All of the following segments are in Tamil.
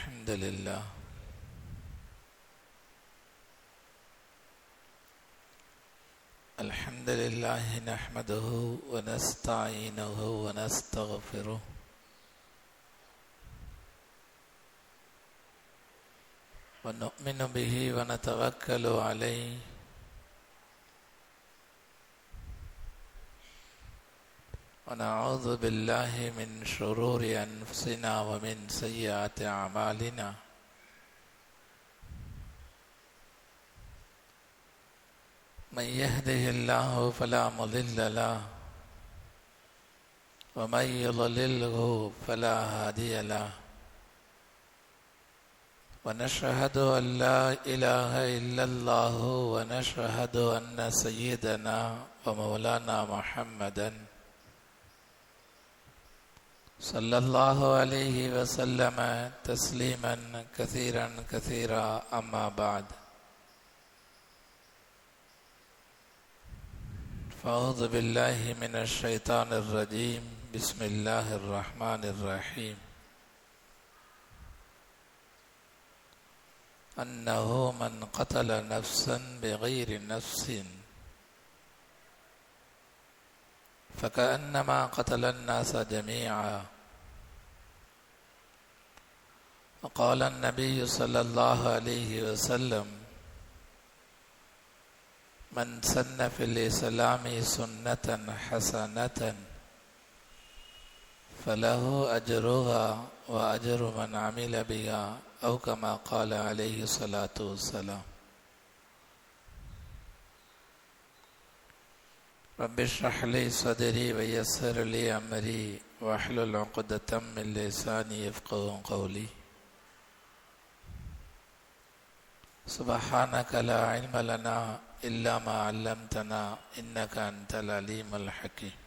الحمد لله الحمد لله نحمده ونستعينه ونستغفره ونؤمن به ونتوكل عليه ونعوذ بالله من شرور أنفسنا ومن سيئات أعمالنا من يهده الله فلا مضل له ومن يضلله فلا هادي له ونشهد أن لا إله إلا الله ونشهد أن سيدنا ومولانا محمدا صلى الله عليه وسلم تسليما كثيرا كثيرا أما بعد فأعوذ بالله من الشيطان الرجيم بسم الله الرحمن الرحيم أنه من قتل نفسا بغير نفس فكأنما قتل الناس جميعا وقال النبي صلى الله عليه وسلم من سن في الإسلام سنة حسنة فله أجرها وأجر من عمل بها أو كما قال عليه الصلاة والسلام رب اشرح لي صدري ويسر لي أمري واحلل عقدة من لساني يفقهوا قولي سبحانك لا علم لنا إلا ما علمتنا إنك أنت العليم الحكيم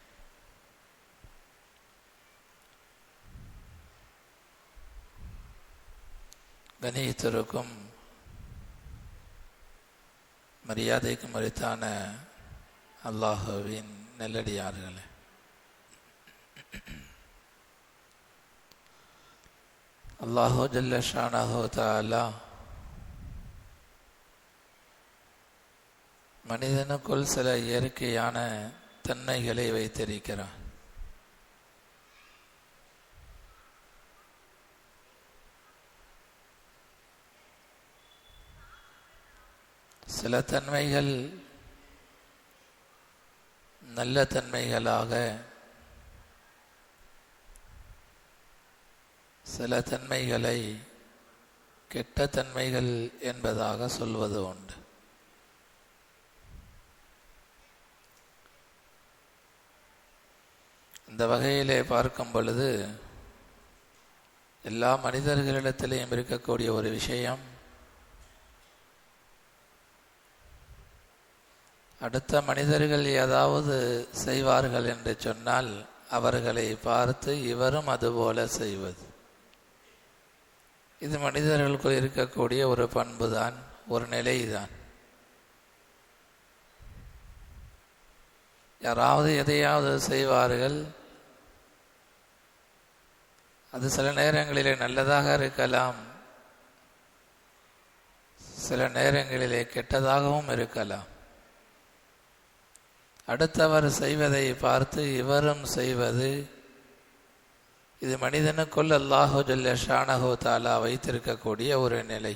கணியத்திற்கும் மரியாதைக்கும் உரித்தான அல்லாஹுவின் நல்லடியார்களே, அல்லாஹு ஜல்ல ஷானஹு தஆலா மனிதனுக்குள் சில இயற்கையான தன்மைகளை வைத்திருக்கிறார். சில தன்மைகள் நல்ல தன்மைகளாக, சில தன்மைகளை கெட்ட தன்மைகள் என்பதாக சொல்வது உண்டு. இந்த வகையிலே பார்க்கும் பொழுது எல்லா மனிதர்களிடத்திலேயும் இருக்கக்கூடிய ஒரு விஷயம், அடுத்த மனிதர்கள் ஏதாவது செய்வார்கள் என்று சொன்னால் அவர்களை பார்த்து இவரும் அதுபோல செய்வது. இது மனிதர்களுக்குள் இருக்கக்கூடிய ஒரு பண்புதான், ஒரு நிலைதான். யாராவது எதையாவது செய்வார்கள், அது சில நேரங்களிலே நல்லதாக இருக்கலாம், சில நேரங்களிலே கெட்டதாகவும் இருக்கலாம். அடுத்தவர் செய்வதை பார்த்து இவரும் செய்வது, இது மனிதனுக்குள் அல்லாஹு ஜல்ல ஷானஹு தஆலா வைத்திருக்கக்கூடிய ஒரு நிலை.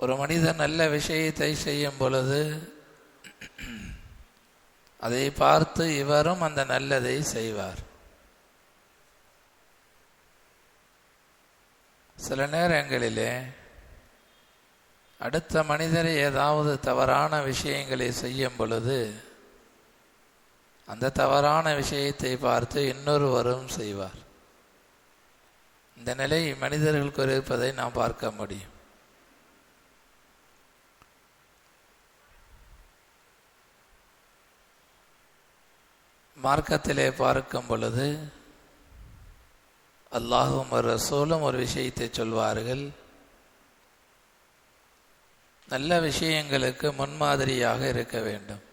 ஒரு மனிதன் நல்ல விஷயத்தை செய்யும் பொழுது அதை பார்த்து இவரும் அந்த நல்லதை செய்வார். சில நேரங்களிலே அடுத்த மனிதரை ஏதாவது தவறான விஷயங்களை செய்யும் பொழுது அந்த தவறான விஷயத்தை பார்த்து இன்னொருவரும் செய்வார். இந்த நிலை மனிதர்களுக்கு இருப்பதை நாம் பார்க்க முடியும். மார்க்கத்திலே பார்க்கும் பொழுது அல்லாஹும் ரசூலும் ஒரு விஷயத்தை சொல்வார்கள், நல்ல விஷயங்களுக்கு முன்மாதிரியாக இருக்க வேண்டும்.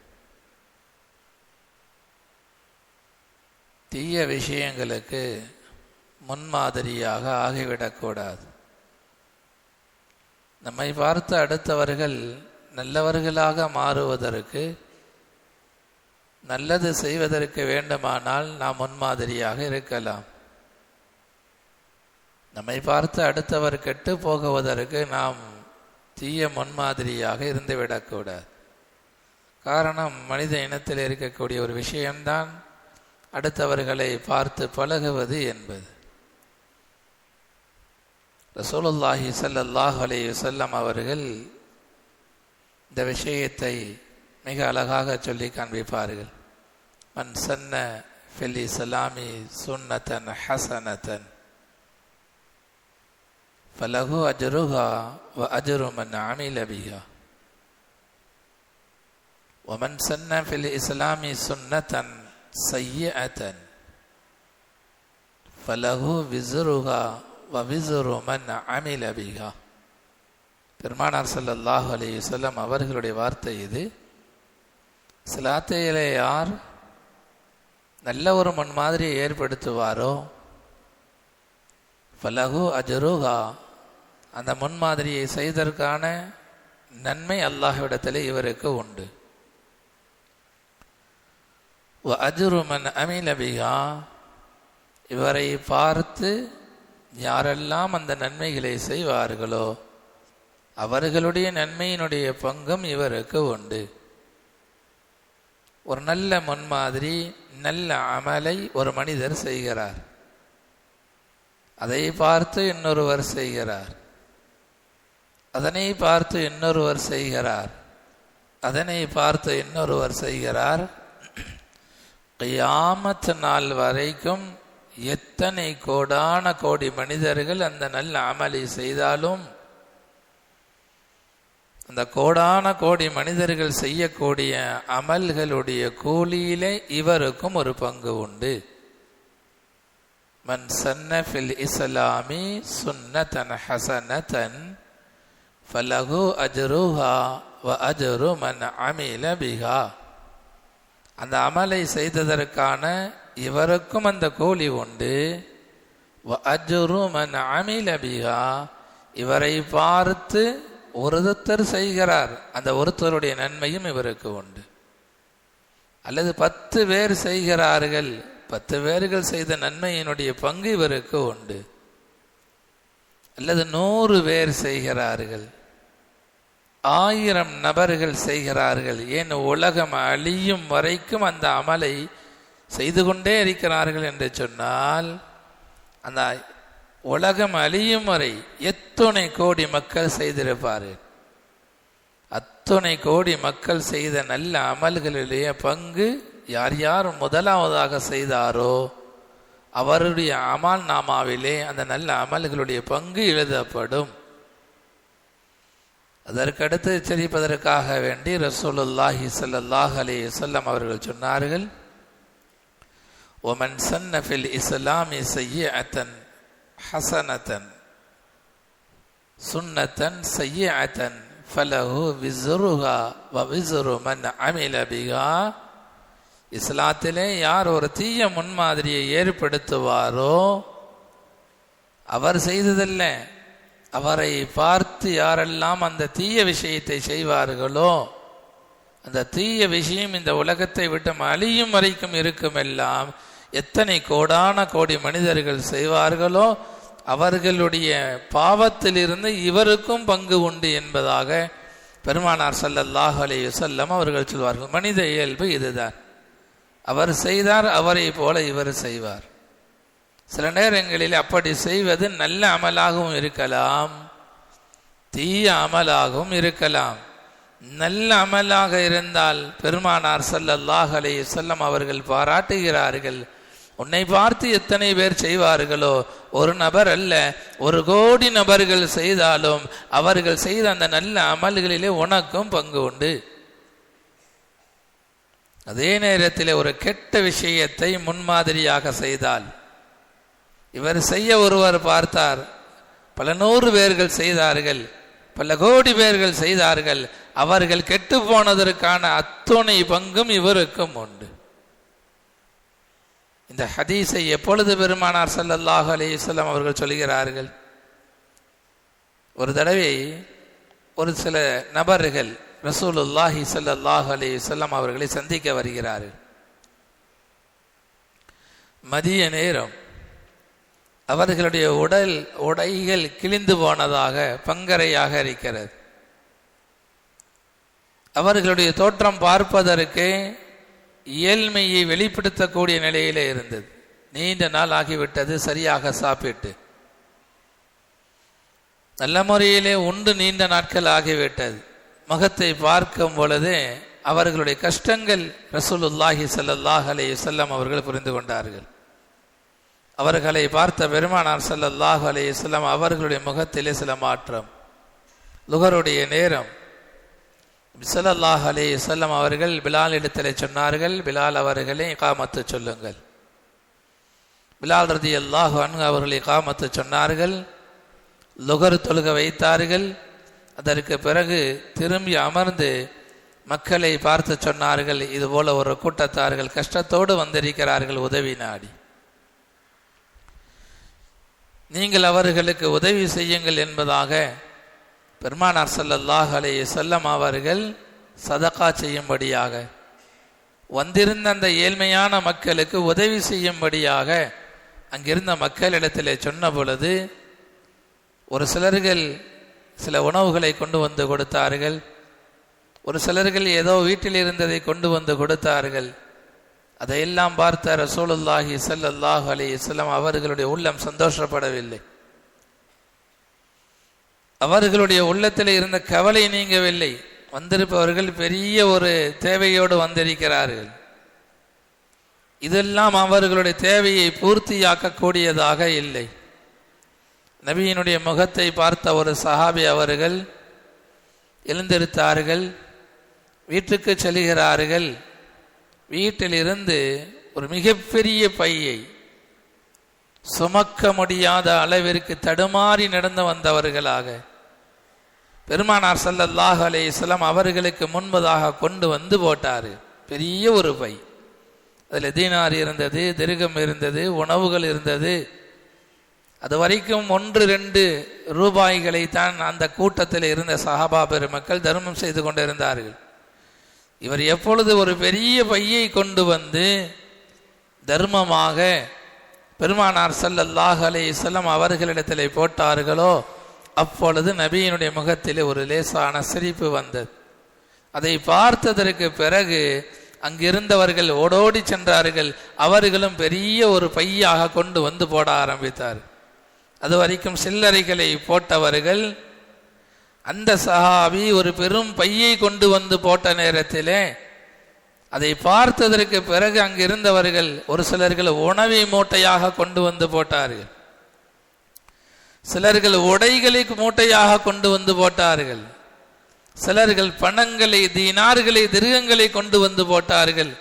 தீய விஷயங்களுக்கு முன்மாதிரியாக ஆகிவிடக்கூடாது. நம்மை பார்த்து அடுத்தவர்கள் நல்லவர்களாக மாறுவதற்கு, நல்லது செய்வதற்கு வேண்டுமானால் நாம் முன்மாதிரியாக இருக்கலாம். நம்மை பார்த்து அடுத்தவர் கெட்டு போகுவதற்கு நாம் தீய முன்மாதிரியாக இருந்துவிடக்கூடாது. காரணம், மனித இனத்தில் இருக்கக்கூடிய ஒரு விஷயம்தான் அடுத்தவர்களை பார்த்து பழகுவது என்பது. ரசூலுல்லாஹி ஸல்லல்லாஹு அலைஹி வஸல்லம் அவர்கள் இந்த விஷயத்தை மிக அழகாக சொல்லி காண்பிப்பார்கள். மன் சன்ன ஃபில் இஸ்லாமி சுன்னத்தன் ஹஸனத்தன் ஃபலஹு அஜ்ருஹா வ அஜ்ரு மன் அமில பிஹா வ மன் சன்ன ஃபில் இஸ்லாமி சுன்னத்தன் சய்யிஅத்தன் ஃபலஹு விஸ்ருஹா வ விஸ்ரு மன் அமில பிஹா. பெருமானார் ஸல்லல்லாஹு அலைஹி வஸல்லம் அவர்களுடைய வார்த்தை இது. இஸ்லாத்திலே யார் நல்ல ஒரு முன்மாதிரியை ஏற்படுத்துவாரோ ஃபலஹு அஜ்ருஹா, அந்த முன்மாதிரியை செய்ததற்கான நன்மை அல்லாஹ்விடத்திலே இவருக்கு உண்டு. வ அஜ்ரு மன் அமில பிஹா, இவரை பார்த்து யாரெல்லாம் அந்த நன்மைகளை செய்வார்களோ அவர்களுடைய நன்மையினுடைய பங்கும் இவருக்கு உண்டு. ஒரு நல்ல முன்மாதிரி, நல்ல அமலை ஒரு மனிதர் செய்கிறார், அதை பார்த்து இன்னொருவர் செய்கிறார், அதனை பார்த்து இன்னொருவர் செய்கிறார், அதனை பார்த்து இன்னொருவர் செய்கிறார். கியாமத் நாள் வரைக்கும் எத்தனை கோடான கோடி மனிதர்கள் அந்த நல்ல அமலை செய்தாலும் அந்த கோடான கோடி மனிதர்கள் செய்யக்கூடிய அமல்களுடைய கூலியிலே இவருக்கும் ஒரு பங்கு உண்டு. மன் சன்ன ஃபில் இஸ்லாமி சுன்னதன் ஹஸனதன் ஃபலஹு அஜ்ருஹா வ அஜ்ரு மன் அமில பிஹா. அந்த அமலை செய்ததற்கான இவருக்கும் அந்த கூலி உண்டு. வ அஜ்ரு மன் அமில பிஹா, இவரை பார்த்து ஒருத்தர் செய்கிறார், அந்த ஒருத்தருடைய நன்மையும் இவருக்கு உண்டு. அல்லது 10 பேர் செய்கிறார்கள், 10 பேர்கள் செய்த நன்மையினுடைய பங்கு இவருக்கு உண்டு. அல்லது 100 பேர் செய்கிறார்கள், 1000 நபர்கள் செய்கிறார்கள், ஏன் உலகம் அழியும் வரைக்கும் அந்த அமலை செய்து கொண்டே இருக்கிறார்கள் என்று சொன்னால், அந்த உலகம் அழியும் வரை எத்தனை கோடி மக்கள் செய்திருப்பார்கள். அத்தனை கோடி மக்கள் செய்த நல்ல அமல்களிலேயே பங்கு யார் யார் முதலாவதாக செய்தாரோ அவருடைய அமல் நாமாவிலே அந்த நல்ல அமல்களுடைய பங்கு எழுதப்படும். அதற்கடுத்து எச்சரிப்பதற்காக வேண்டி ரசூலுல்லாஹி ஸல்லல்லாஹு அலைஹி வஸல்லம் அவர்கள் சொன்னார்கள், ஒமன் சன்ன ஃபில் இஸ்லாமி சய்யிஅத்தன் ஹஸனதன் சுன்னதன் சய்யிஅத்தன் ஃபலஹு விஸ்ருஹா வ விஸ்ரு மன் அமில பிஹா. இஸ்லாத்திலே யார் ஒரு தீய முன்மாதிரியை ஏற்படுத்துவாரோ அவர் செய்ததல்ல, அவரை பார்த்து யாரெல்லாம் அந்த தீய விஷயத்தை செய்வார்களோ அந்த தீய விஷயம் இந்த உலகத்தை விட்டு அழியும் வரைக்கும் இருக்குமெல்லாம் எத்தனை கோடான கோடி மனிதர்கள் செய்வார்களோ அவர்களுடைய பாவத்திலிருந்து இவருக்கும் பங்கு உண்டு என்பதாக பெருமானார் ஸல்லல்லாஹு அலைஹி வஸல்லம் அவர்கள் சொல்வார்கள். மனித இயல்பு இதுதான். அவர் செய்தார், அவரை போல இவர் செய்வார். சில நேரங்களில் அப்படி செய்வது நல்ல அமலாகவும் இருக்கலாம், தீய அமலாகவும் இருக்கலாம். நல்ல அமலாக இருந்தால் பெருமானார் ஸல்லல்லாஹு அலைஹி வஸல்லம் அவர்கள் பாராட்டுகிறார்கள், உன்னை பார்த்து எத்தனை பேர் செய்வார்களோ, ஒரு நபர் அல்ல 1 கோடி நபர்கள் செய்தாலும் அவர்கள் செய்த அந்த நல்ல அமல்களிலே உனக்கும் பங்கு உண்டு. அதே நேரத்தில் ஒரு கெட்ட விஷயத்தை முன்மாதிரியாக செய்தால், இவர் செய்ய ஒருவர் பார்த்தார், பல 100 பேர்கள் செய்தார்கள், பல கோடி பேர்கள் செய்தார்கள், அவர்கள் கெட்டு போனதற்கான அத்துணை பங்கும் இவருக்கும் உண்டு. இந்த ஹதீஸை எப்பொழுது பெருமானார் ஸல்லல்லாஹு அலைஹி வஸல்லம் அவர்கள் சொல்கிறார்கள்? ஒரு தடவை ஒரு சில நபர்கள் ரசூலுல்லாஹி ஸல்லல்லாஹு அலைஹி வஸல்லம் அவர்களை சந்திக்க வருகிறார்கள். மதிய நேரம். அவர்களுடைய உடைகள் கிழிந்து போனதாக பங்கரையாக இருக்கிறது. அவர்களுடைய தோற்றம் பார்ப்பதற்கு இயல்மையை வெளிப்படுத்தக்கூடிய நிலையிலே இருந்தது. நீண்ட நாள் ஆகிவிட்டது, சரியாக சாப்பிட்டு நல்ல முறையிலே உண்டு நீண்ட நாட்கள் ஆகிவிட்டது. முகத்தை பார்க்கும் பொழுது அவர்களுடைய கஷ்டங்கள் ரசூலுல்லாஹி ஸல்லல்லாஹு அலைஹி வஸல்லம் அவர்கள் புரிந்து கொண்டார்கள். அவர்களை பார்த்த பெருமானார் ஸல்லல்லாஹு அலைஹி வஸல்லம் அவர்களுடைய முகத்திலே சில மாற்றம். லுகருடைய நேரம். ஸல்லல்லாஹு அலைஹி வஸல்லம் அவர்கள் பிலால் இடத்திலே சொன்னார்கள், பிலால் அவர்களே இகாமத்து சொல்லுங்கள். பிலால் ரலியல்லாஹு அன்ஹு அவர்கள் இகாமத்து சொன்னார்கள். லுகர் தொழுக வைத்தார்கள். அதற்கு பிறகு திரும்பி அமர்ந்து மக்களை பார்த்து சொன்னார்கள், இதுபோல ஒரு கூட்டத்தார்கள் கஷ்டத்தோடு வந்திருக்கிறார்கள் உதவி நாடி. நீங்கள் அவர்களுக்கு உதவி செய்யுங்கள் என்பதாக பெருமானார் ஸல்லல்லாஹு அலைஹி வஸல்லம் அவர்கள் சதகா செய்யும்படியாக வந்திருந்த அந்த ஏழ்மையான மக்களுக்கு உதவி செய்யும்படியாக அங்கிருந்த மக்களிடத்திலே சொன்ன பொழுது ஒரு சிலர்கள் சில உணவுகளை கொண்டு வந்து கொடுத்தார்கள். ஒரு சிலர்கள் ஏதோ வீட்டில் இருந்ததை கொண்டு வந்து கொடுத்தார்கள். அதையெல்லாம் பார்த்த ரசூலுல்லாஹி ஸல்லல்லாஹு அலைஹி வஸல்லம் அவர்களுடைய உள்ளம் சந்தோஷப்படவில்லை. அவர்களுடைய உள்ளத்தில் இருந்த கவலை நீங்கவில்லை. வந்திருப்பவர்கள் பெரிய ஒரு தேவையோடு வந்திருக்கிறார்கள். இதெல்லாம் அவர்களுடைய தேவையை பூர்த்தியாக்கக்கூடியதாக இல்லை. நபியினுடைய முகத்தை பார்த்த ஒரு சஹாபி அவர்கள் எழுந்திருத்தார்கள், வீட்டுக்கு செல்கிறார்கள். வீட்டிலிருந்து ஒரு மிகப்பெரிய பையை சுமக்க முடியாத அளவிற்கு தடுமாறி நடந்து வந்தவர்களாக பெருமானார் ஸல்லல்லாஹு அலைஹி வஸல்லம் அவர்களுக்கு முன்பதாக கொண்டு வந்து போட்டார். பெரிய ஒரு பை. அதில் தீனார் இருந்தது, திர்கம் இருந்தது, உணவுகள் இருந்தது. அது வரைக்கும் 1-2 ரூபாய்களை தான் அந்த கூட்டத்தில் இருந்த சஹாபா பெருமக்கள் தர்மம் செய்து கொண்டிருந்தார்கள். இவர் எப்பொழுது ஒரு பெரிய பையை கொண்டு வந்து தர்மமாக பெருமானார் ஸல்லல்லாஹு அலைஹி வஸல்லம் அவர்களிடத்திலே போட்டார்களோ அப்பொழுது நபியினுடைய முகத்திலே ஒரு லேசான சிரிப்பு வந்தது. அதை பார்த்ததற்கு பிறகு அங்கிருந்தவர்கள் ஓடோடி சென்றார்கள். அவர்களும் பெரிய ஒரு பையாக கொண்டு வந்து போட ஆரம்பித்தார். அது வரைக்கும் சில்லறைகளை போட்டவர்கள் அந்த சஹாபி ஒரு பெரும் பையை கொண்டு வந்து போட்ட நேரத்திலே அதை பார்த்ததற்கு பிறகு அங்கிருந்தவர்கள் ஒரு சிலர்கள் உணவை மூட்டையாக கொண்டு வந்து போட்டார்கள். சிலர்கள் உடைகளை மூட்டையாக கொண்டு வந்து போட்டார்கள். சிலர்கள் பணங்களை, தீனார்களை, திர்கங்களை கொண்டு வந்து போட்டார்கள்.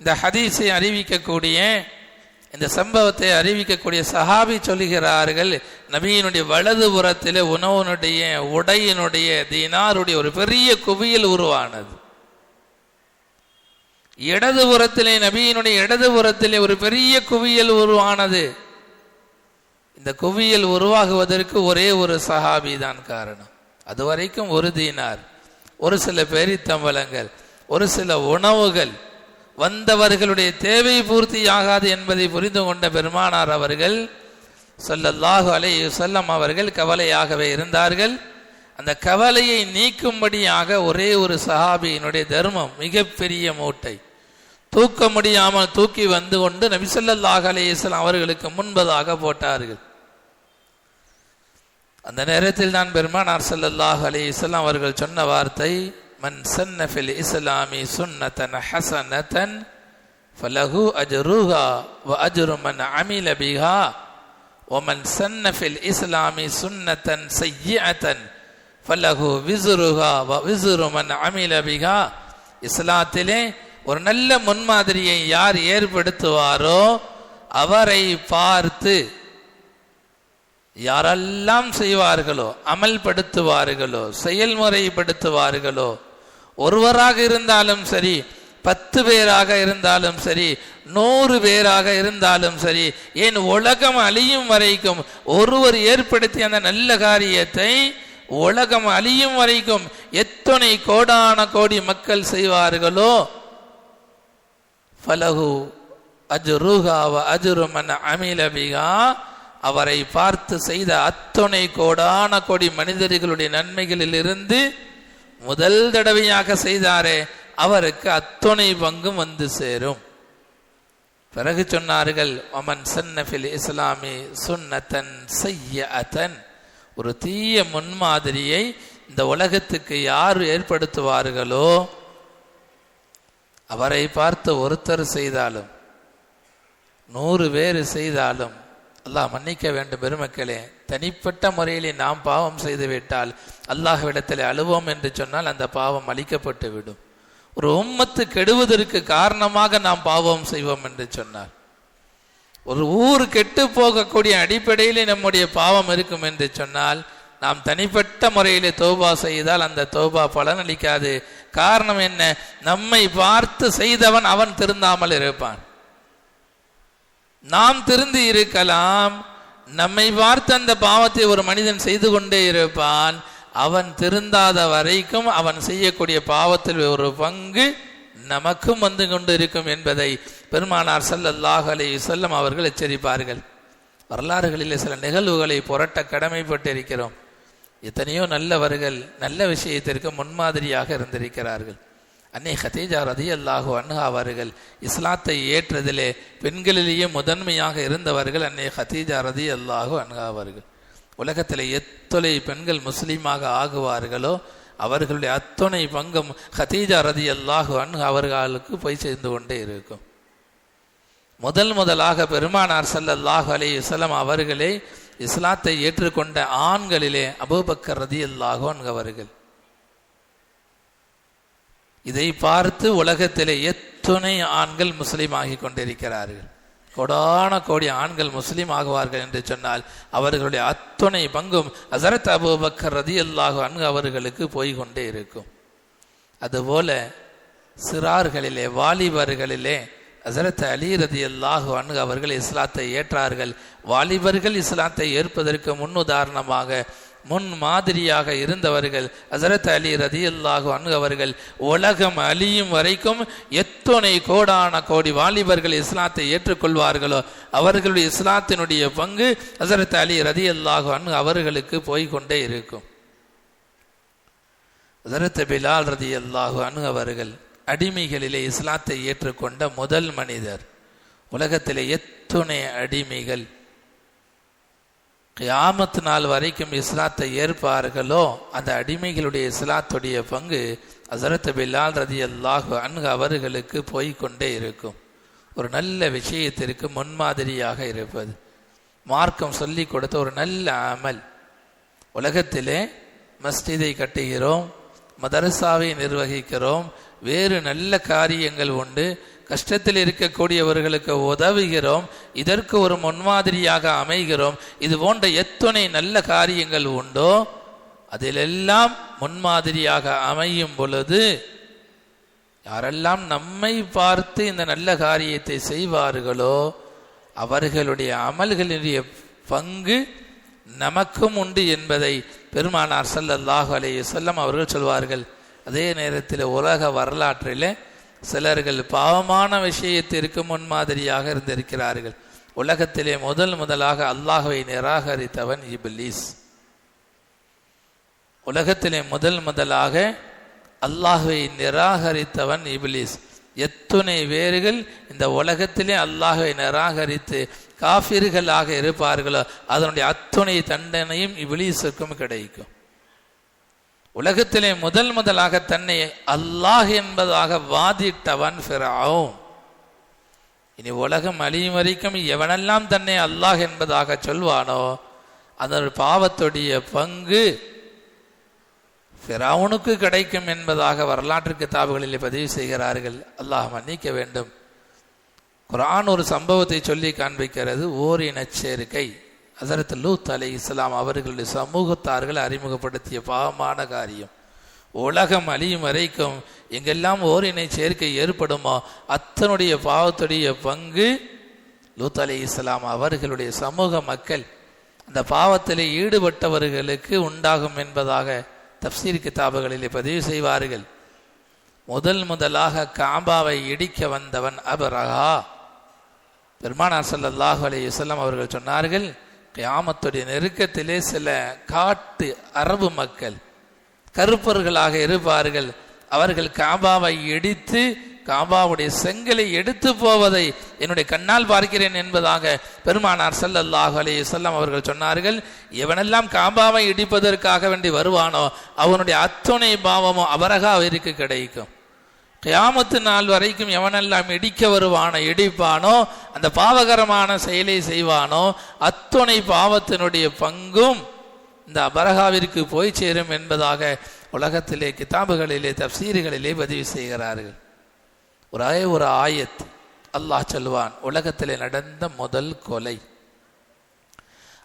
இந்த ஹதீஸை அறிவிக்கக்கூடிய, இந்த சம்பவத்தை அறிவிக்கக்கூடிய சஹாபி சொல்லுகிறார்கள், நபியினுடைய வலது புறத்திலே உணவனுடைய, உடையினுடைய, தீனாருடைய ஒரு பெரிய குவியல் உருவானது. இடது புறத்திலே, நபியினுடைய இடது புறத்திலே ஒரு பெரிய குவியல் உருவானது. இந்த குவியல் உருவாகுவதற்கு ஒரே ஒரு சஹாபி தான் காரணம். அது வரைக்கும் ஒரு தீனார், ஒரு சில பேரித்தம்பலங்கள், ஒரு சில உணவுகள் வந்தவர்களுடைய தேவை பூர்த்தியாகாது என்பதை புரிந்து கொண்ட பெருமானார் அவர்கள் ஸல்லல்லாஹு அலைஹி வஸல்லம் அவர்கள் கவலையாகவே இருந்தார்கள். அந்த கவலையை நீக்கும்படியாக ஒரே ஒரு சஹாபியினுடைய தர்மம், மிகப்பெரிய மூட்டை, தூக்க முடியாமல் தூக்கி வந்து கொண்டு நபி ஸல்லல்லாஹு அலைஹி வஸல்லம் அவர்களுக்கு முன்பதாக போட்டார்கள். அந்த நேரத்தில் தான் பெருமானார் ஸல்லல்லாஹு அலைஹி வஸல்லம் அவர்கள் சொன்ன வார்த்தை, மன் சன்ன ஃபில் இஸ்லாமி சுன்னத்தன் ஹஸனத்தன் ஃபலஹு அஜ்ருஹா வ அஜ்ரு மன் அமில பிஹா வ மன் சன்ன ஃபில் இஸ்லாமி சுன்னத்தன் ஸய்யிஅத்தன் ஃபலஹு விஸ்ருஹா வ விஸ்ரு மன் அமில பிஹா. இஸ்லாத்திலே ஒரு நல்ல முன்மாதிரியை யார் ஏற்படுத்துவாரோ அவரை பார்த்து யாரெல்லாம் செய்வார்களோ, அமல்படுத்துவார்களோ, செயல்முறைப்படுத்துவார்களோ, ஒருவராக இருந்தாலும் சரி, 10 பேராக இருந்தாலும் சரி, 100 பேராக இருந்தாலும் சரி, ஏன் உலகம் அழியும் வரைக்கும் ஒருவர் ஏற்படுத்திய அந்த நல்ல காரியத்தை உலகம் அழியும் வரைக்கும் எத்தனை கோடான கோடி மக்கள் செய்வார்களோ ஃபலஹு அஜ்ருஹா வ அஜ்ரு மன் அமில பிஹா, அவரை பார்த்து செய்த அத்தனை கோடான கோடி மனிதர்களுடைய நன்மைகளில் இருந்து முதல் தடவையாக செய்தாரே அவருக்கு அத்தனை பங்கும் வந்து சேரும். பிறகு சொன்னார்கள், அமன் சன்னஃபில் இஸ்லாமி சுன்னத்தன் சய்யஅத்தன், ஒரு தீய முன்மாதிரியை இந்த உலகத்துக்கு யார் ஏற்படுத்துவார்களோ அவரை பார்த்து ஒருத்தர் செய்தாலும் 100 பேர் செய்தாலும் அல்லாஹ் மன்னிக்க வேண்டும். பெருமக்களே, தனிப்பட்ட முறையிலே நாம் பாவம் செய்துவிட்டால் அல்லாஹ்விடத்தில் அழுவோம் என்று சொன்னால் அந்த பாவம் அழிக்கப்பட்டு விடும். ஒரு உம்மத்து கெடுவதற்கு காரணமாக நாம் பாவம் செய்வோம் என்று சொன்னார், ஒரு ஊர் கெட்டு போகக்கூடிய அடிப்படையிலே நம்முடைய பாவம் இருக்கும் என்று சொன்னால் நாம் தனிப்பட்ட முறையிலே தௌபா செய்தால் அந்த தௌபா பலனளிக்காது. காரணம் என்ன? நம்மை பார்த்து செய்தவன் அவன் திருந்தாமல் இருப்பான். நாம் திருந்தி இருக்கலாம், நம்மை பார்த்து அந்த பாவத்தை ஒரு மனிதன் செய்து கொண்டே இருப்பான். அவன் திருந்தாத வரைக்கும் அவன் செய்யக்கூடிய பாவத்தில் ஒரு பங்கு நமக்கும் வந்து கொண்டு இருக்கும் என்பதை பெருமானார் ஸல்லல்லாஹு அலைஹி வஸல்லம் அவர்கள் எச்சரிப்பார்கள். வரலாறுகளிலே சில நிகழ்வுகளை புரட்ட கடமைப்பட்டிருக்கிறோம். எத்தனையோ நல்லவர்கள் நல்ல விஷயத்திற்கு முன்மாதிரியாக இருந்திருக்கிறார்கள். அன்னை கதீஜா ரலியல்லாஹு அன்ஹா அவர்கள் இஸ்லாத்தை ஏற்றதிலே பெண்களிலேயே முதன்மையாக இருந்தவர்கள் அன்னை கதீஜா ரலியல்லாஹு அன்ஹா அவர்கள். உலகத்தில் எத்தனை பெண்கள் முஸ்லீமாக ஆகுவார்களோ அவர்களுடைய அத்தனை பங்கும் கதீஜா ரலியல்லாஹு அன்ஹா அவர்களுக்கு போய் சேர்ந்து கொண்டே இருக்கும். முதலாக பெருமானார் ஸல்லல்லாஹு அலைஹி வஸல்லம் அவர்களே இஸ்லாத்தை ஏற்றுக்கொண்ட ஆண்களிலே அபூபக்கர் ரலியல்லாஹு அன்ஹு அவர்கள். இதை பார்த்து உலகத்திலே எத்தனை ஆண்கள் முஸ்லீம் ஆகி கொண்டிருக்கிறார்கள். கோடான கோடி ஆண்கள் முஸ்லீம் ஆகுவார்கள் என்று சொன்னால் அவர்களுடைய அத்தனை பங்கும் ஹஸரத் அபூபக்கர் ரலியல்லாஹு அன்ஹு அவர்களுக்கு போய்கொண்டே இருக்கும். அதுபோல சிறார்களிலே வாலிபர்களிலே ஹஸரத் அலி ரலியல்லாஹு அன்ஹு அவர்கள் இஸ்லாத்தை ஏற்றார்கள். வாலிபர்கள் இஸ்லாத்தை ஏற்பதற்கு முன்னுதாரணமாக முன் மாதிரியாக இருந்தவர்கள் ஹஸரத் அலி ரலியல்லாஹு அன்ஹு அவர்கள். உலகம் அழியும் வரைக்கும் எத்தனை கோடான கோடி வாலிபர்கள் இஸ்லாத்தை ஏற்றுக்கொள்வார்களோ அவர்களுடைய இஸ்லாத்தினுடைய பங்கு ஹஸரத் அலி ரலியல்லாஹு அன்ஹு அவர்களுக்கு போய்கொண்டே இருக்கும். ஹஸரத் பிலால் ரலியல்லாஹு அன்ஹு அவர்கள் அடிமைகளிலே இஸ்லாத்தை ஏற்றுக்கொண்ட முதல் மனிதர். உலகத்திலே எத்தனை அடிமைகள் கியாமத் நாள் வரைக்கும் இஸ்லாத்தை ஏற்பார்களோ அந்த அடிமைகளுடைய இஸ்லாத்துடைய பங்கு ஹஸரத் பிலால் ரலியல்லாஹு அன்ஹு அவர்களுக்கு போய்கொண்டே இருக்கும். ஒரு நல்ல விஷயத்திற்கு முன்மாதிரியாக இருப்பது, மார்க்கம் சொல்லி கொடுத்த ஒரு நல்ல அமல். உலகத்திலே மஸ்ஜிதை கட்டுகிறோம், மதரசாவை நிர்வகிக்கிறோம், வேறு நல்ல காரியங்கள் உண்டு, கஷ்டத்தில் இருக்கக்கூடியவர்களுக்கு உதவுகிறோம், இதற்கு ஒரு முன்மாதிரியாக அமைகிறோம். இது போன்ற எத்தனை நல்ல காரியங்கள் உண்டோ அதிலெல்லாம் முன்மாதிரியாக அமையும் பொழுது யாரெல்லாம் நம்மை பார்த்து இந்த நல்ல காரியத்தை செய்வார்களோ அவர்களுடைய அமல்களுடைய பங்கு நமக்கும் உண்டு என்பதை பெருமானார் ஸல்லல்லாஹு அலைஹி வஸல்லம் அவர்கள் சொல்வார்கள். அதே நேரத்தில் உலக வரலாற்றில் சிலர்கள் பாவமான விஷயத்திற்கு முன்மாதிரியாக இருந்திருக்கிறார்கள். உலகத்திலே முதலாக அல்லாஹ்வை நிராகரித்தவன் இப்லீஸ். உலகத்திலே முதலாக அல்லாஹ்வை நிராகரித்தவன் இப்லீஸ். எத்தனை பேர்கள் இந்த உலகத்திலே அல்லாஹ்வை நிராகரித்து காஃபிர்களாக இருப்பார்களோ அதனுடைய அத்துணை தண்டனையும் இப்லீஸுக்கும் கிடைக்கும். உலகத்திலே முதலாக தன்னை அல்லாஹ் என்பதாக வாதிட்டவன் ஃபிரௌன். இனி உலகம் அழியும் வரைக்கும் எவனெல்லாம் தன்னை அல்லாஹ் என்பதாக சொல்வானோ அதன் பாவத்துடைய பங்கு ஃபிரௌனுக்கு கிடைக்கும் என்பதாக வரலாற்று கிதாபுகளில் பதிவு செய்கிறார்கள். அல்லாஹ் மன்னிக்க வேண்டும். குர்ஆன் ஒரு சம்பவத்தை சொல்லி காண்பிக்கிறது. ஓரினச்சேர்க்கை. ஹஸரத் லூத் அலைஹிஸ்ஸலாம் அவர்களுடைய சமூகத்தார்கள் அறிமுகப்படுத்திய பாவமான காரியம். உலகம் அழியும் வரைக்கும் எங்கெல்லாம் ஓரினை சேர்க்கை ஏற்படுமோ அத்தனுடைய பாவத்துடைய பங்கு லூத் அலைஹிஸ்ஸலாம் அவர்களுடைய சமூக மக்கள் அந்த பாவத்திலே ஈடுபட்டவர்களுக்கு உண்டாகும் என்பதாக தஃப்சீர் கிதாபுகளிலே பதிவு செய்வார்கள். முதலாக காபாவை இடிக்க வந்தவன் அபரஹா. பெருமானார் ஸல்லல்லாஹு அலைஹி வஸல்லம் அவர்கள் சொன்னார்கள், கியாமத்துடைய நெருக்கத்திலே சில காட்டு அரபு மக்கள் கருப்பர்களாக இருப்பார்கள். அவர்கள் காபாவை இடித்து காபாவுடைய செங்கலை எடுத்து போவதை என்னுடைய கண்ணால் பார்க்கிறேன் என்பதாக பெருமானார் ஸல்லல்லாஹு அலைஹி வஸல்லம் அவர்கள் சொன்னார்கள். எவனெல்லாம் காபாவை இடிப்பதற்காக வேண்டி வருவானோ அவனுடைய அத்துணை பாவமும் அபரகாவிற்கு கிடைக்கும். கியாமத்து நாள் வரைக்கும் எவனெல்லாம் இடிக்க வருவானோ இடிப்பானோ அந்த பாவகரமான செயலை செய்வானோ அத்துணை பாவத்தினுடைய பங்கும் இந்த அபரகாவிற்கு போய் சேரும் என்பதாக உலகத்திலே கிதாபுகளிலே தஃப்சீர்களிலே பதிவு செய்கிறார்கள். ஒரு ஆயத் அல்லாஹ் சொல்வான், உலகத்திலே நடந்த முதல் கொலை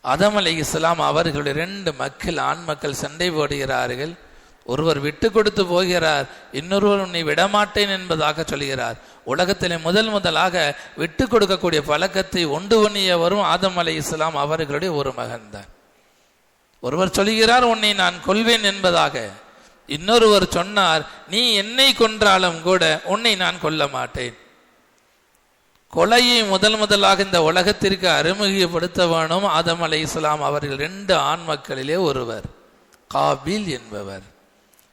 ஆதம் அலைஹிஸ்ஸலாம் அவர்களுடைய 2 மக்கள் ஆண் மக்கள் சண்டை போடுகிறார்கள். ஒருவர் விட்டு கொடுத்து போகிறார், இன்னொருவர் உன்னை விடமாட்டேன் என்பதாக சொல்கிறார். உலகத்திலே முதலாக விட்டு கொடுக்கக்கூடிய பழக்கத்தை ஒன்று பண்ணியவரும் ஆதம் அலைஹிஸ்ஸலாம் அவர்களுடைய ஒரு மகன்தான். ஒருவர் சொல்கிறார் உன்னை நான் கொல்வேன் என்பதாக, இன்னொருவர் சொன்னார் நீ என்னை கொன்றாலும் கூட உன்னை நான் கொல்ல மாட்டேன். கொலையை முதலாக இந்த உலகத்திற்கு அறிமுகப்படுத்தவனும் ஆதம் அலைஹிஸ்ஸலாம் அவர்கள் 2 ஆண் மக்களிலே ஒருவர் காபில் என்பவர்.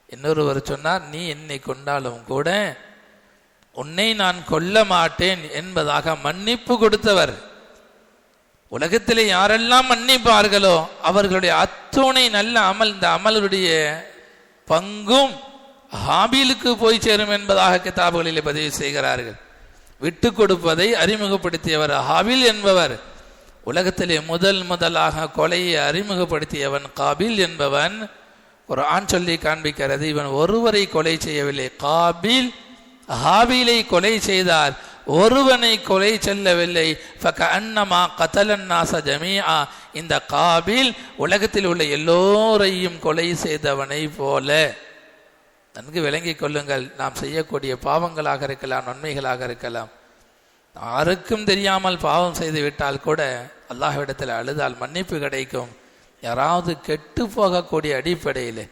இன்னொருவர் சொன்னார் நீ என்னை கொண்டாலும் கூட உன்னை நான் கொல்ல மாட்டேன் என்பதாக மன்னிப்பு கொடுத்தவர். உலகத்திலே யாரெல்லாம் மன்னிப்பார்களோ அவர்களுடைய அத்துணை நல்ல அமல், இந்த அமலுடைய பங்கும் ஹாபீலுக்கு போய் சேரும் என்பதாக கிதாபுகளிலே பதிவு செய்கிறார்கள். விட்டு கொடுப்பதை அறிமுகப்படுத்தியவர் ஹாபீல் என்பவர். உலகத்திலே முதலாக கொலையை அறிமுகப்படுத்தியவன் காபில் என்பவன். குர்ஆன் சொல்லி காண்பிக்கிறது, இவன் ஒருவரை கொலை செய்யவில்லை. காபில் ஹாபீலை கொலை செய்தார், ஒருவனை கொலை செல்லவில்லை. ஃபகஅன்னமா கதலன் நாஸ ஜமீஆ, இந்த காபில் உலகத்தில் உள்ள எல்லோரையும் கொலை செய்தவனை போல. நன்கு விளங்கிக் கொள்ளுங்கள், நாம் செய்யக்கூடிய பாவங்களாக இருக்கலாம், நன்மைகளாக இருக்கலாம், யாருக்கும் தெரியாமல் பாவம் செய்து விட்டால் கூட அல்லாஹ்விடத்தில் அழுதால் மன்னிப்பு கிடைக்கும். யாராவது கெட்டு போகக்கூடிய அடிப்படையில்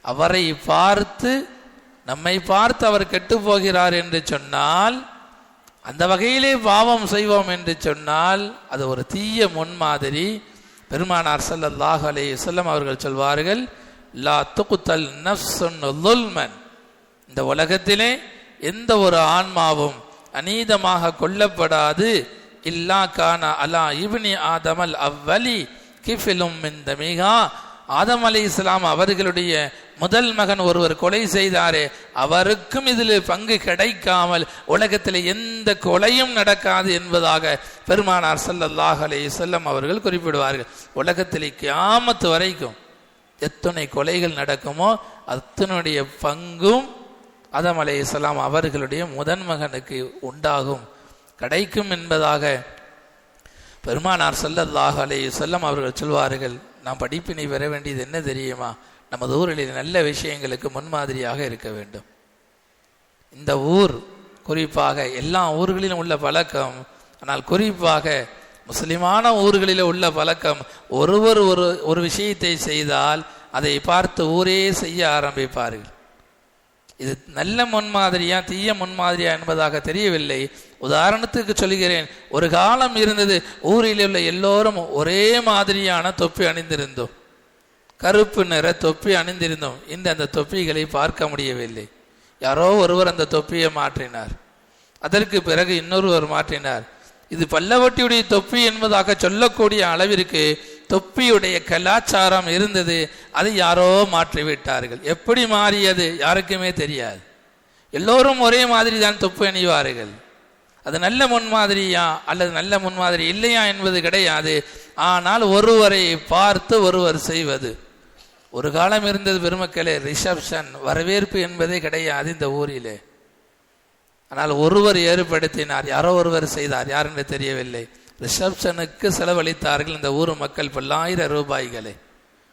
அவரை பார்த்து நம்மை பார்த்து அவர் கெட்டு போகிறார் என்று சொன்னால், அந்த வகையிலே பாவம் செய்வோம் என்று சொன்னால் அது ஒரு தீய முன்மாதிரி. பெருமானார் ஸல்லல்லாஹு அலைஹி வஸல்லம் அவர்கள் சொல்வார்கள், லா துக்தல் நஃப்ஸுன் ظுல்மன், இந்த உலகத்திலே எந்த ஒரு ஆன்மாவும் அநீதமாக கொல்லப்படாது. இல்லா கான அலா இப்னி ஆதமல் அவ்வலி கிஃபிலும் மின் தமீஹா, ஆதம் அலைஹிஸ்ஸலாம் அவர்களுடைய முதல் மகன் ஒருவர் கொலை செய்தாரே, அவருக்கும் இதில் பங்கு கிடைக்காமல் உலகத்தில் எந்த கொலையும் நடக்காது என்பதாக பெருமானார் ஸல்லல்லாஹு அலைஹி வஸல்லம் அவர்கள் குறிப்பிடுவார்கள். உலகத்தில் கியாமத் வரைக்கும் எத்தனை கொலைகள் நடக்குமோ அத்தனுடைய பங்கும் ஆதம் அலைஹிஸ்ஸலாம் அவர்களுடைய முதன் மகனுக்கு உண்டாகும், கிடைக்கும் என்பதாக பெருமானார் ஸல்லல்லாஹு அலைஹி வஸல்லம் அவர்கள் சொல்வார்கள். நாம் படிப்பினை பெற வேண்டியது என்ன தெரியுமா? நமது ஊரில் நல்ல விஷயங்களுக்கு முன்மாதிரியாக இருக்க வேண்டும். இந்த ஊர் குறிப்பாக எல்லா ஊர்களிலும் உள்ள பழக்கம், ஆனால் குறிப்பாக முஸ்லிமான ஊர்களில் உள்ள பழக்கம், ஒருவர் ஒரு விஷயத்தை செய்தால் அதை பார்த்து ஊரே செய்ய ஆரம்பிப்பார்கள். இது நல்ல முன்மாதிரியா தீய முன்மாதிரியா என்பதாக தெரியவில்லை. உதாரணத்துக்கு சொல்கிறேன், ஒரு காலம் இருந்தது ஊரில் உள்ள எல்லோரும் ஒரே மாதிரியான தொப்பி அணிந்திருந்தோம், கருப்பு நிற தொப்பி அணிந்திருந்தோம். இந்த அந்த தொப்பிகளை பார்க்க முடியவில்லை. யாரோ ஒருவர் அந்த தொப்பியை மாற்றினார், அதற்கு பிறகு இன்னொருவர் மாற்றினார். இது பல்லவட்டியுடைய தொப்பி என்பதாக சொல்லக்கூடிய அளவிற்கு தொப்பியுடைய கலாச்சாரம் இருந்தது. அதை யாரோ மாற்றிவிட்டார்கள். எப்படி மாறியது யாருக்குமே தெரியாது. எல்லோரும் ஒரே மாதிரி தான் தொப்பி அணிவார்கள். அது நல்ல முன்மாதிரியா அல்லது நல்ல முன்மாதிரி இல்லையா என்பது கிடையாது. ஆனால் ஒருவரை பார்த்து ஒருவர் செய்வது. ஒரு காலம் இருந்தது பெருமக்களே, ரிசப்ஷன் வரவேற்பு என்பதே கிடையாது இந்த ஊரிலே. ஆனால் ஒருவர் ஏற்படுத்தினார், யாரோ ஒருவர் செய்தார், யார் என்று தெரியவில்லை. ரிசப்ஷனுக்கு செலவழித்தார்கள் இந்த ஊர் மக்கள் பல்லாயிரம் ரூபாய்களை,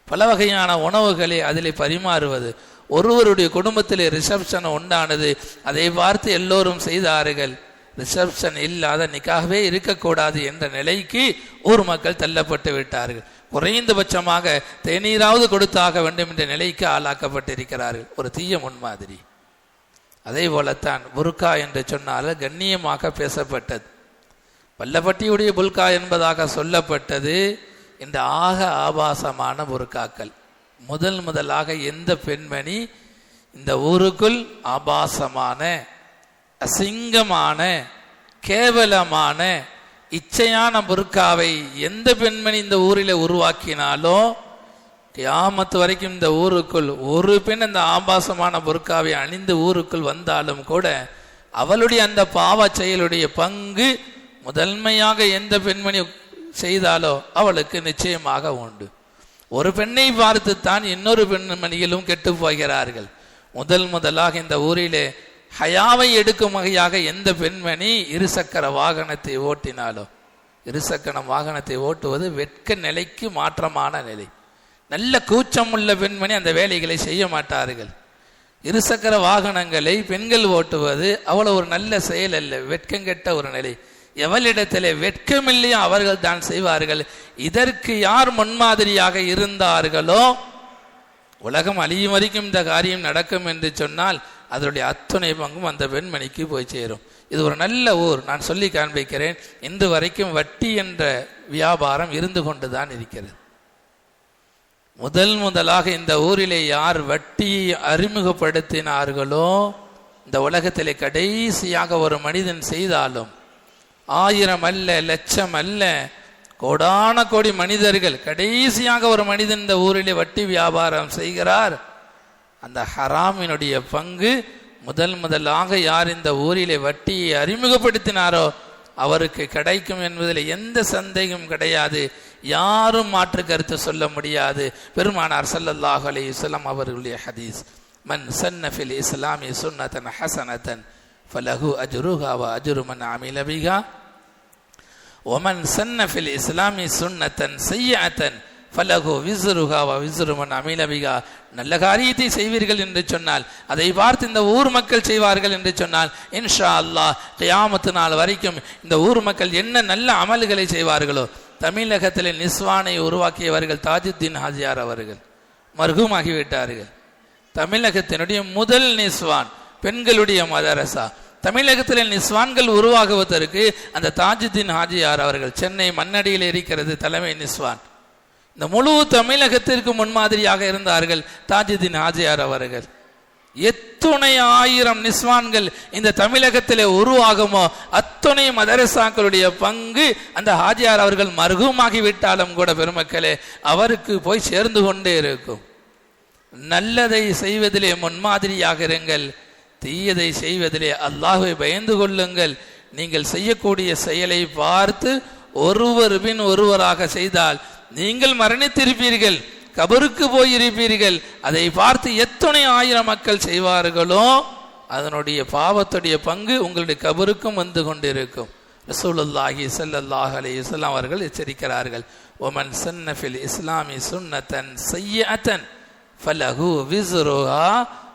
பல வகையான உணவுகளை அதில் பரிமாறுவது. ஒருவருடைய குடும்பத்தில் ரிசப்ஷன் உண்டானது, அதை பார்த்து எல்லோரும் செய்தார்கள். ரிசப்ஷன் இல்லாத நிக்காகவே இருக்கக்கூடாது என்ற நிலைக்கு ஊர் மக்கள் தள்ளப்பட்டு விட்டார்கள். குறைந்தபட்சமாக தேநீராவது கொடுத்தாக வேண்டும் என்ற நிலைக்கு ஆளாக்கப்பட்டிருக்கிறார்கள். ஒரு தீய முன்மாதிரி. அதே போலத்தான் புர்கா என்று சொன்னால் கண்ணியமாக பேசப்பட்டது. பல்லப்பட்டியுடைய புல்கா என்பதாக சொல்லப்பட்டது. இந்த ஆக ஆபாசமான புர்காக்கள் முதலாக எந்த பெண்மணி இந்த ஊருக்குள் ஆபாசமான, அசிங்கமான, கேவலமான, இச்சையான புர்காவை எந்த பெண்மணி இந்த ஊரில் உருவாக்கினாலோ கியாமத்து வரைக்கும் இந்த ஊருக்குள் ஒரு பெண் அந்த ஆபாசமான புர்காவை அணிந்து ஊருக்குள் வந்தாலும் கூட அவளுடைய அந்த பாவ செயலுடைய பங்கு முதன்மையாக எந்த பெண்மணி செய்தாலோ அவளுக்கு நிச்சயமாக உண்டு. ஒரு பெண்ணை பார்த்துத்தான் இன்னொரு பெண்மணிகளும் கெட்டு போகிறார்கள். முதலாக இந்த ஊரிலே ஹயாவை எடுக்கும் வகையாக எந்த பெண்மணி இருசக்கர வாகனத்தை ஓட்டினாலோ, இருசக்கர வாகனத்தை ஓட்டுவது வெட்க நிலைக்கு மாற்றமான நிலை. நல்ல கூச்சம் உள்ள பெண்மணி அந்த வேலைகளை செய்ய மாட்டார்கள். இருசக்கர வாகனங்களை பெண்கள் ஓட்டுவது அவ்வளவு ஒரு நல்ல செயல் அல்ல, வெட்கங்கெட்ட ஒரு நிலை. எவளிடத்திலே வெட்கமில்லையோ அவர்கள் தான் செய்வார்கள். இதற்கு யார் முன்மாதிரியாக இருந்தார்களோ உலகம் அழியும் வரைக்கும் இந்த காரியம் நடக்கும் என்று சொன்னால் அதனுடைய அத்துணை பங்கும் அந்த பெண்மணிக்கு போய் சேரும். இது ஒரு நல்ல ஊர். நான் சொல்லி காண்பிக்கிறேன். இன்று வரைக்கும் வட்டி என்ற வியாபாரம் இருந்து கொண்டுதான் இருக்கிறது. முதலாக இந்த ஊரிலே யார் வட்டியை அறிமுகப்படுத்தினார்களோ, இந்த உலகத்திலே கடைசியாக ஒரு மனிதன் செய்தாலும் 1000 அல்ல, லட்சம் அல்ல, கோடான கோடி மனிதர்கள் கடைசியாக ஒரு மனிதன் இந்த ஊரிலே வட்டி வியாபாரம் செய்கிறார். அந்த ஹராமினுடைய பங்கு முதலாக யார் இந்த ஊரிலே வட்டியை அறிமுகப்படுத்தினாரோ அவருக்கு கிடைக்கும் என்பதில் எந்த சந்தேகம் கிடையாது. யாரும் மாற்று கருத்து சொல்ல முடியாது. பெருமானார் ஸல்லல்லாஹு அலைஹி வஸல்லம் அவர்களுடைய ஹதீஸ், மன் சன்ன ஃபில் இஸ்லாமி சுன்னதன் ஹஸனதன் ஃபலஹு அஜ்ருஹா வ அஜ்ரு மன் அமில பிஹா வ மன் சன்ன ஃபில் இஸ்லாமி சுன்னதன் ஸய்யிஅதன் ஃபலஹு விஸ்ருஹா வ விஸ்ரு மன் அமில பிஹா. நல்ல காரியத்தை செய்வீர்கள் என்று சொன்னால், அதை பார்த்து இந்த ஊர் மக்கள் செய்வார்கள் என்று சொன்னால், இன்ஷா அல்லாஹ் கியாமத்து நாள் வரைக்கும் இந்த ஊர் மக்கள் என்ன நல்ல அமல்களை செய்வார்களோ. தமிழகத்தில் நிஸ்வானை உருவாக்கியவர்கள் தாஜுத்தீன் ஹாஜியார் அவர்கள் மர்ஹூமாகிவிட்டார்கள். தமிழகத்தினுடைய முதல் நிஸ்வான் பெண்களுடைய மதரசா. தமிழகத்தில் நிஸ்வான்கள் உருவாகுவதற்கு அந்த தாஜுத்தீன் ஹாஜியார் அவர்கள் சென்னை மண்ணடியில் இருக்கிறது தலைமை நிஸ்வான். இந்த முழு தமிழகத்திற்கு முன்மாதிரியாக இருந்தார்கள் தாஜுத்தீன் ஹாஜியார் அவர்கள். எத்துணை 1000 நிஸ்வான்கள் இந்த தமிழகத்திலே உருவாகுமோ அத்துணை மதரசாக்களுடைய பங்கு அந்த ஹாஜியார் அவர்கள் மர்ஹூமாகி விட்டாலும் கூட பெருமக்களே அவருக்கு போய் சேர்ந்து கொண்டே இருக்கும். நல்லதை செய்வதிலே முன்மாதிரியாக இருங்கள், தீயதை செய்வதிலே அல்லாஹ்வை பயந்து கொள்ளுங்கள். நீங்கள் செய்யக்கூடிய செயலை பார்த்து ஒருவர் பின் ஒருவராக செய்தால் நீங்கள் மரணித்திருப்பீர்கள், கபருக்கு போயிருப்பீர்கள். அதை பார்த்து எத்தனை 1000 மக்கள் செய்வார்களோ அதனுடைய பாவத்துடைய பங்கு உங்களுடைய கபருக்கும் வந்து கொண்டிருக்கும். ரசூலுல்லாஹி ஸல்லல்லாஹு அலைஹி வஸல்லம் அவர்கள் எச்சரிக்கிறார்கள், ஒமன் சன்ன ஃபில் இஸ்லாமி சுன்னதன் ஸய்யிஅதன் ஃபலஹு விஸ்ருஹா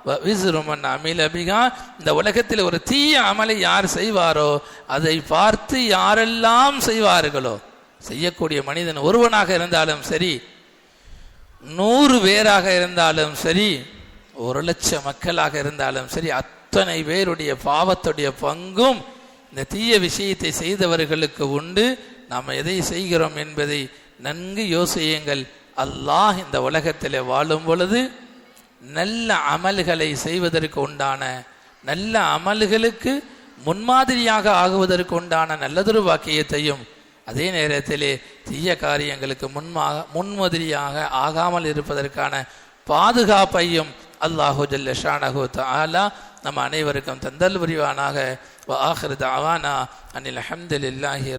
வ விஸ்ரு மன் அமில பிஹா. இந்த உலகத்தில் ஒரு தீய அமலை யார் செய்வாரோ அதை பார்த்து யாரெல்லாம் செய்வார்களோ, செய்யக்கூடிய மனிதன் ஒருவனாக இருந்தாலும் சரி, 100 பேராக இருந்தாலும் சரி, 1,00,000 மக்களாக இருந்தாலும் சரி, அத்தனை பேருடைய பாவத்துடைய பங்கும் இந்த தீய விஷயத்தை செய்தவர்களுக்கு உண்டு. நாம் எதை செய்கிறோம் என்பதை நன்கு யோசியுங்கள். அல்லாஹ் இந்த உலகத்தில் வாழும் பொழுது நல்ல அமல்களை செய்வதற்கு உண்டான, நல்ல அமல்களுக்கு முன்மாதிரியாக ஆகுவதற்கு உண்டான நல்லதொரு வாக்கியத்தையும், அதே நேரத்திலே தீய காரியங்களுக்கு முன்மாதிரியாக ஆகாமல் இருப்பதற்கான பாதுகாப்பையும் அல்லாஹு ஜல்ல ஷானஹு தஆலா நம் அனைவருக்கும் தந்தல் புரிவானாக. வ ஆகிரு தஅவானா அனில் ஹம்துலில்லாஹி